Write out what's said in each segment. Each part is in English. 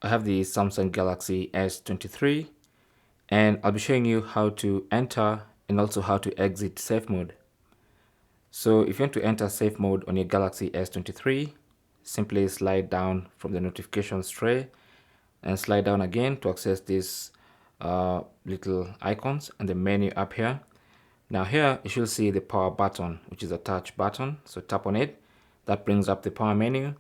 I have the Samsung Galaxy S23 and I'll be showing you how to enter and also how to exit safe mode. So if you want to enter safe mode on your Galaxy S23, simply slide down from the notifications tray and slide down again to access these little icons and the menu up here. Now here you should see the power button, which is a touch button. So tap on it. That brings up the power menu.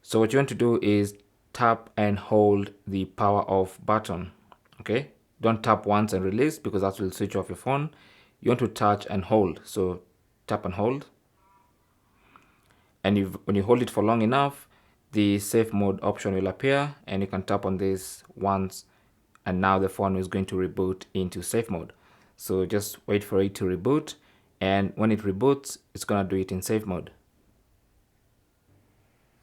So what you want to do is tap and hold the power off button. Okay, don't tap once and release because that will switch off your phone. You want to touch and hold. So tap and hold. And when you hold it for long enough, the safe mode option will appear and you can tap on this once and now the phone is going to reboot into safe mode. So just wait for it to reboot, and when it reboots, it's gonna do it in safe mode.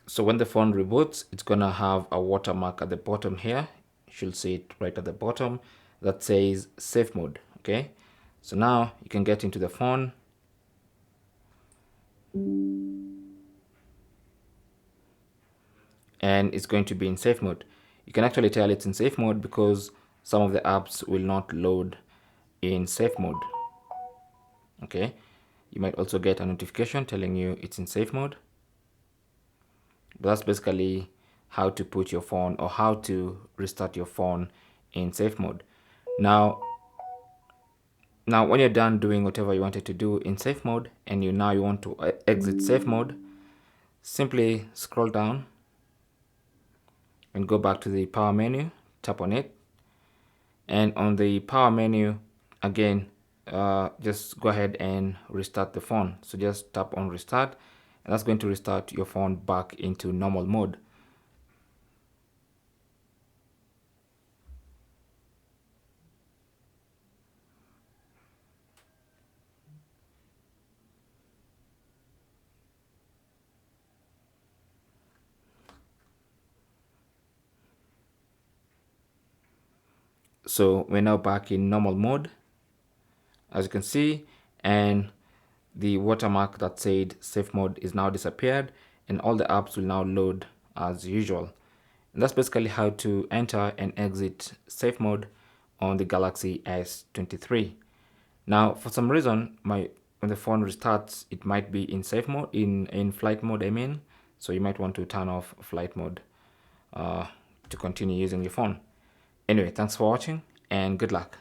So when the phone reboots, it's gonna have a watermark at the bottom here. You should see it right at the bottom that says safe mode. Okay, so now you can get into the phone and it's going to be in safe mode. You can actually tell it's in safe mode because some of the apps will not load in safe mode. Okay, you might also get a notification telling you it's in safe mode. But that's basically how to put your phone or how to restart your phone in safe mode. Now when you're done doing whatever you wanted to do in safe mode and you want to exit safe mode, simply scroll down and go back to the power menu, tap on it, and on the power menu again, just go ahead and restart the phone. So just tap on restart and that's going to restart your phone back into normal mode. So we're now back in normal mode, as you can see, and the watermark that said safe mode is now disappeared and all the apps will now load as usual. And that's basically how to enter and exit safe mode on the Galaxy S23. Now for some reason when the phone restarts, it might be in safe mode, in flight mode I mean, so you might want to turn off flight mode to continue using your phone. Anyway, thanks for watching and good luck.